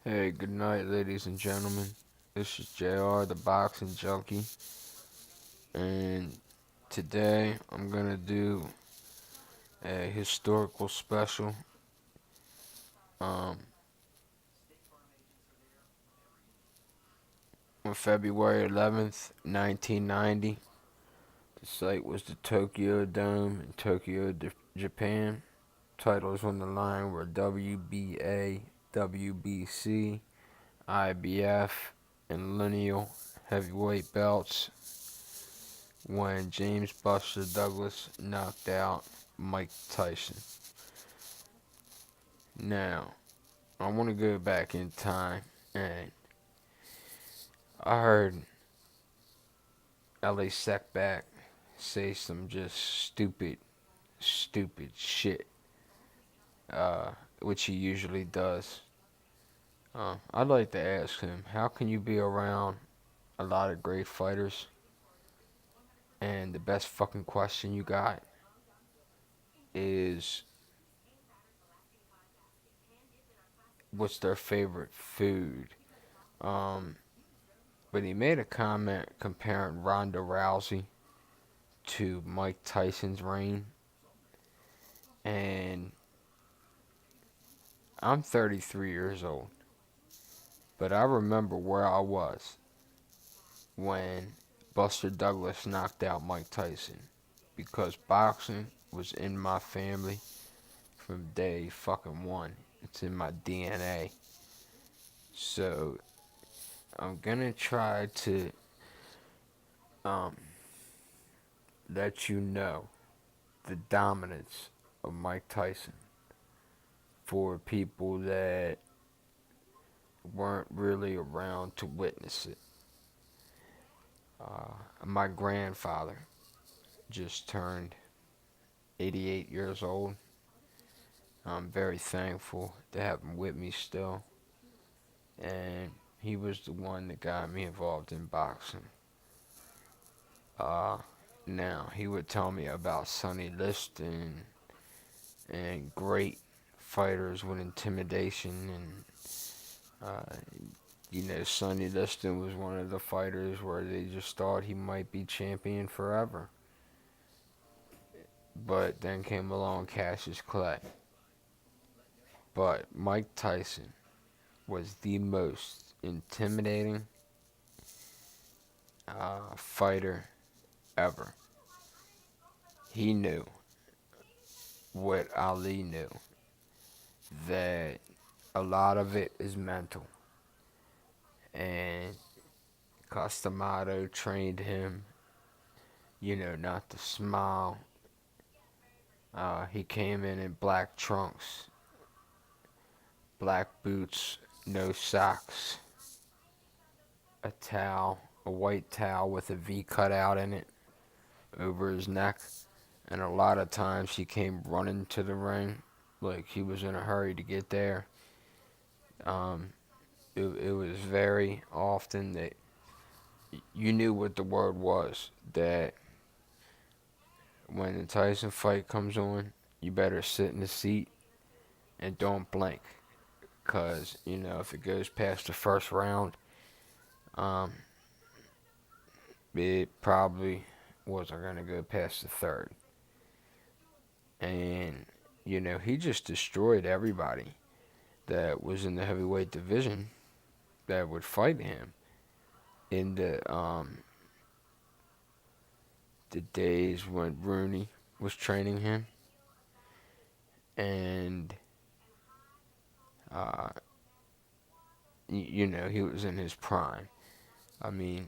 Hey, good night, ladies and gentlemen. This is JR, the boxing junkie, and today I'm gonna do a historical special. Um, on February 11th, 1990, the site was the Tokyo Dome in Tokyo, Japan. Titles on the line were WBA, WBC, IBF, and lineal heavyweight belts when James Buster Douglas knocked out Mike Tyson. Now, I want to go back in time, and I heard LA Secback say some just stupid shit, uh, which he usually does. I'd like to ask him, how can you be around a lot of great fighters, and the best fucking question you got is what's their favorite food? Um, but he made a comment comparing Ronda Rousey to Mike Tyson's reign, and I'm 33 years old, but I remember where I was when Buster Douglas knocked out Mike Tyson because boxing was in my family from day fucking one. It's in my DNA. So I'm gonna try to um, let you know the dominance of Mike Tyson for people that weren't really around to witness it. My grandfather just turned 88 years old. I'm very thankful to have him with me still. And he was the one that got me involved in boxing. Uh, Now, he would tell me about Sonny Liston and great fighters with intimidation. And, Sonny Liston was one of the fighters where they just thought he might be champion forever. But then came along Cassius Clay. But Mike Tyson was the most intimidating fighter ever. He knew what Ali knew, that a lot of it is mental. And Costamato trained him, not to smile. He came in black trunks, black boots, no socks, a towel, a white towel with a V cut out in it over his neck. And a lot of times he came running to the ring like he was in a hurry to get there. Um, it was very often that you knew what the word was, that when the Tyson fight comes on, you better sit in the seat and don't blink. Because, if it goes past the first round, um, it probably wasn't going to go past the third. And, he just destroyed everybody that was in the heavyweight division that would fight him in the days when Rooney was training him. And, uh, he was in his prime. I mean,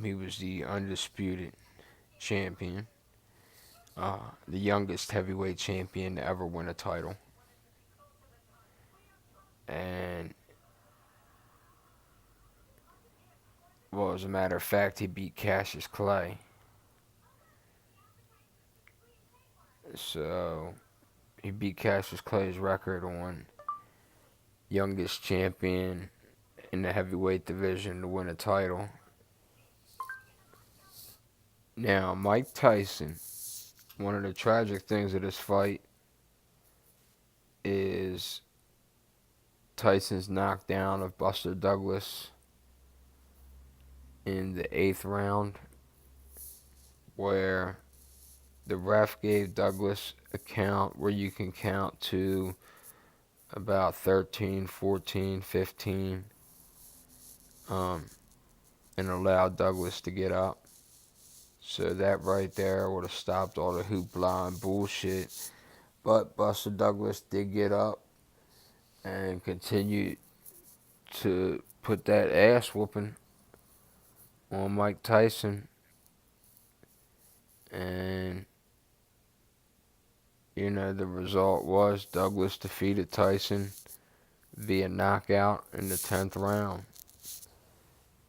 he was the undisputed champion, the youngest heavyweight champion to ever win a title. And, well, as a matter of fact, he beat Cassius Clay. So, he beat Cassius Clay's record on youngest champion in the heavyweight division to win a title. Now, Mike Tyson, one of the tragic things of this fight is Tyson's knockdown of Buster Douglas in the 8th round, where the ref gave Douglas a count where you can count to about 13, 14, 15, and allowed Douglas to get up. So that right there would have stopped all the hoopla and bullshit. But Buster Douglas did get up and continued to put that ass whooping on Mike Tyson. And, you know, the result was Douglas defeated Tyson via knockout in the 10th round.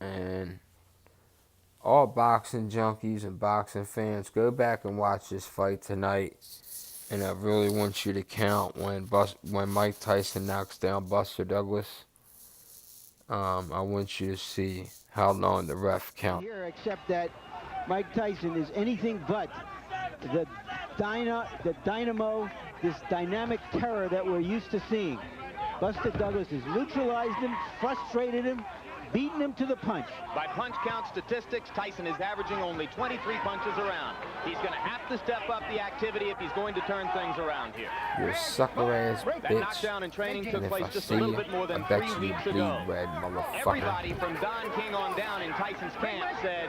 And all boxing junkies and boxing fans, go back and watch this fight tonight. And I really want you to count when Mike Tyson knocks down Buster Douglas. I want you to see how long the ref counts. Here, except that Mike Tyson is anything but the dynamo, this dynamic terror that we're used to seeing. Buster Douglas has neutralized him, frustrated him, beaten him to the punch. By punch count statistics, Tyson is averaging only 23 punches around. He's going to have to step up the activity if he's going to turn things around here. You sucker ass bitch. That knockdown in training took place just a you, little bit more than I bet 3 you weeks bleed ago. red, motherfucker. Everybody from Don King on down in Tyson's camp said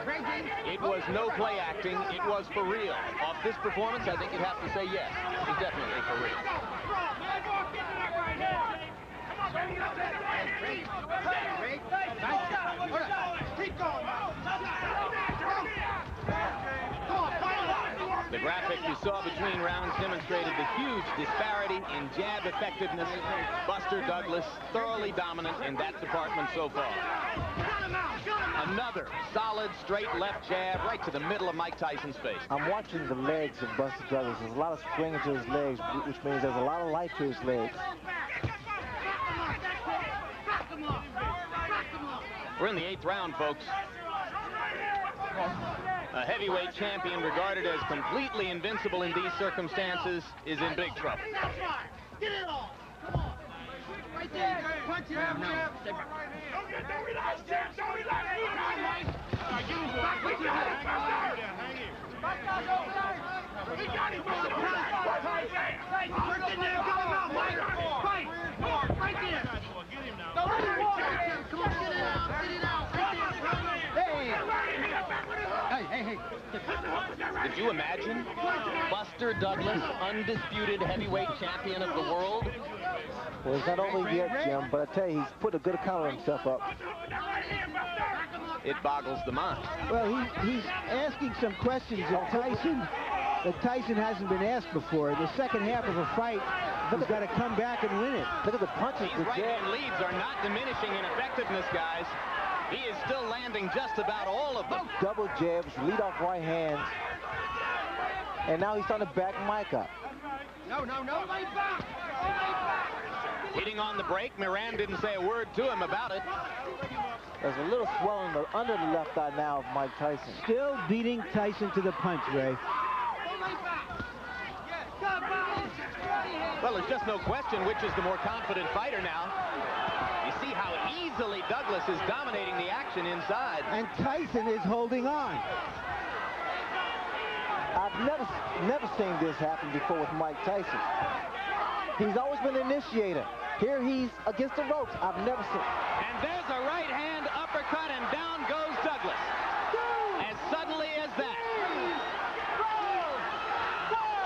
it was no play acting, it was for real. Off this performance, I think you'd have to say yes. He's definitely for real. The graphic you saw between rounds demonstrated the huge disparity in jab effectiveness. Buster Douglas thoroughly dominant in that department so far. Another solid straight left jab right to the middle of Mike Tyson's face. I'm watching the legs of Buster Douglas. There's a lot of spring to his legs, which means there's a lot of life to his legs. We're in the 8th round, folks. A heavyweight champion regarded as completely invincible in these circumstances is in big trouble. Get it off. Come on. Right there. Punch it. Don't relax, Jam. Don't relax. Give him back. Hang in. He got him. Work in there. Get him out, Mike. Fight. Right there. Get him now. Don't let him walk. Come on. Get it out. Get it out. Right there. Hey. Did you imagine Buster Douglas, undisputed heavyweight champion of the world? Well, it's not over yet, Jim, but I tell you, he's put a good account of himself up. It boggles the mind. Well, he's asking some questions of Tyson that Tyson hasn't been asked before. In the second half of a fight, he's got to come back and win it. Look at the punches. These right-hand leads are not diminishing in effectiveness, guys. He is still landing just about all of them. Double jabs, lead off right hands. And now he's starting to back Mike up. No. Lay back. Hitting on the break, Moran didn't say a word to him about it. There's a little swelling under the left eye now of Mike Tyson. Still beating Tyson to the punch, Ray. Well, there's just no question which is the more confident fighter now. You see how easily Douglas is dominating the action inside. And Tyson is holding on. I've never seen this happen before with Mike Tyson. He's always been an initiator. Here he's against the ropes. I've never seen. And there's a right hand uppercut, and down goes Douglas. As suddenly as that.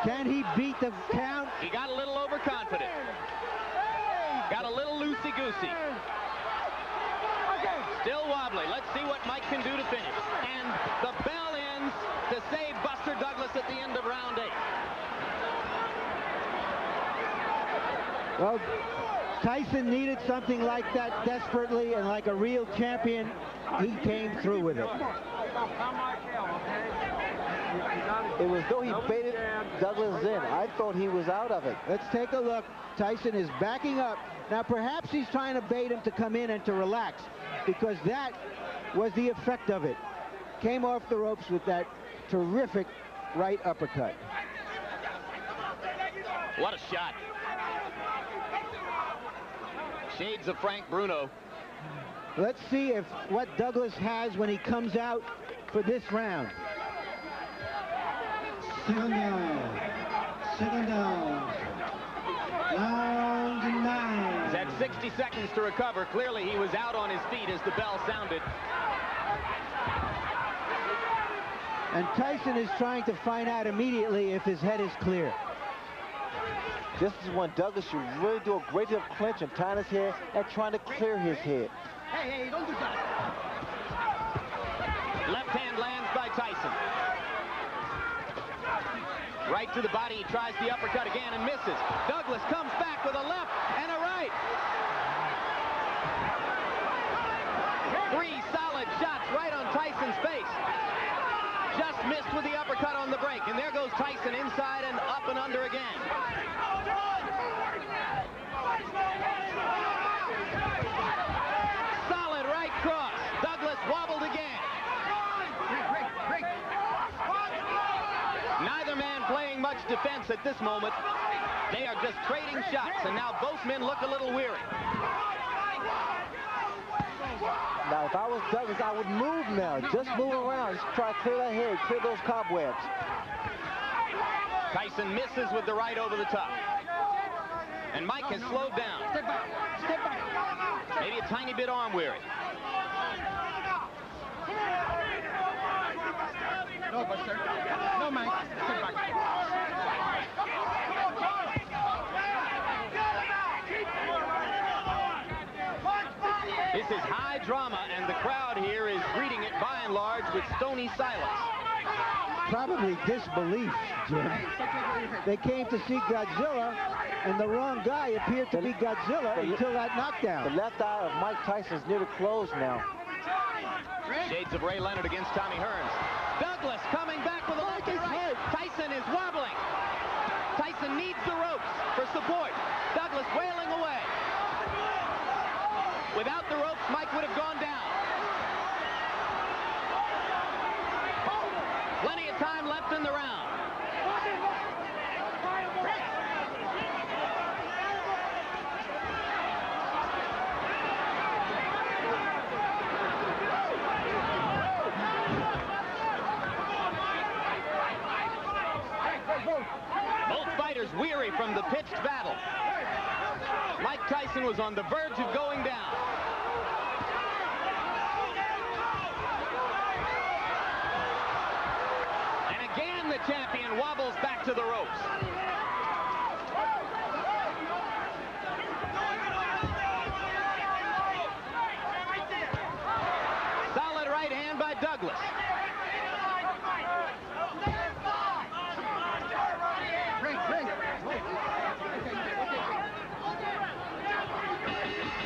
Can he beat the count? He got a little overconfident. Got a little loosey-goosey. Still wobbly. Let's see what Mike can do to finish. And the bell ends to save Buster Douglas at the end of round 8. Well, Tyson needed something like that desperately, and like a real champion, he came through with it. It was though he baited Douglas in. I thought he was out of it. Let's take a look. Tyson is backing up. Now, perhaps he's trying to bait him to come in and to relax, because that was the effect of it. Came off the ropes with that terrific right uppercut. What a shot. Shades of Frank Bruno. Let's see if what Douglas has when he comes out for this round. Second down. Second down. Round 9. He's had 60 seconds to recover. Clearly he was out on his feet as the bell sounded. And Tyson is trying to find out immediately if his head is clear. This is when Douglas should really do a great deal of clinching, tying his head, and trying to clear his head. Hey, don't do that. Left hand lands by Tyson. Right to the body, he tries the uppercut again and misses. Douglas comes back with a left and a right. 3 solid shots right on Tyson's face. Just missed with the uppercut on the break, and there goes Tyson inside and up and under again. Solid right cross. Douglas wobbled again. Neither man playing much defense at this moment. They are just trading shots, and now both men look a little weary. Now, if I was Douglas, I would move now. Just move around. Just try to clear that head, clear those cobwebs. Tyson misses with the right over the top. And Mike has slowed down. Step back. Step back. Maybe a tiny bit arm weary. No, Buster. No, Mike. Step back. This is high drama, and the crowd here is greeting it by and large with stony silence. Probably disbelief, Jim. They came to see Godzilla, and the wrong guy appeared to be Godzilla until that knockdown. The left eye of Mike Tyson's near to close now. Shades of Ray Leonard against Tommy Hearns. Douglas coming back with a left and right. Tyson is wobbling. Tyson needs the ropes for support. Douglas wailing away. Without the ropes, Mike would have gone down. Plenty of time left in the round. Both fighters weary from the pitched battle. Mike Tyson was on the verge of going down. And again, the champion wobbles back to the ropes. Solid right hand by Douglas.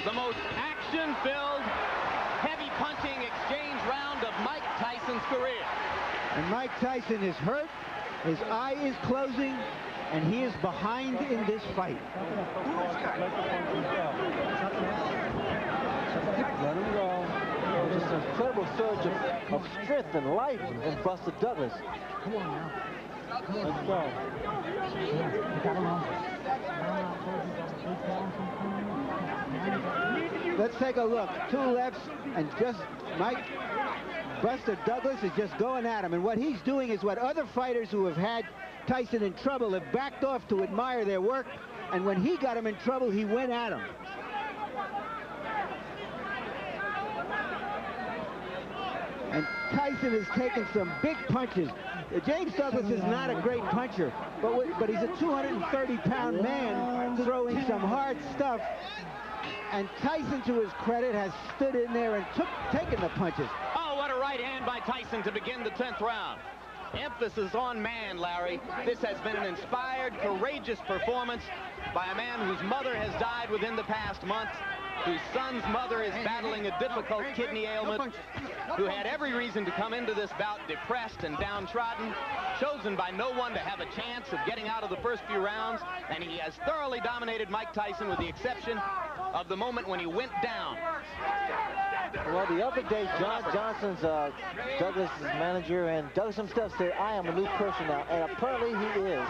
The most action-filled, heavy punching exchange round of Mike Tyson's career. And Mike Tyson is hurt, his eye is closing, and he is behind in this fight. Let him go. Just an incredible surge of strength and life in Buster Douglas. Come on now. Let's go. Let's take a look. 2 lefts, and just Buster Douglas is just going at him. And what he's doing is what other fighters who have had Tyson in trouble have backed off to admire their work. And when he got him in trouble, he went at him. And Tyson is taking some big punches. James Douglas is not a great puncher, but he's a 230-pound man throwing some hard stuff. And Tyson, to his credit, has stood in there and taken the punches. Oh, what a right hand by Tyson to begin the 10th round. Emphasis on man, Larry. This has been an inspired, courageous performance by a man whose mother has died within the past month, whose son's mother is battling a difficult kidney ailment, who had every reason to come into this bout depressed and downtrodden, chosen by no one to have a chance of getting out of the first few rounds, and he has thoroughly dominated Mike Tyson with the exception of the moment when he went down. Well, the other day, John Johnson's Douglas's manager, and Douglas himself said, I am a new person now, and apparently he is.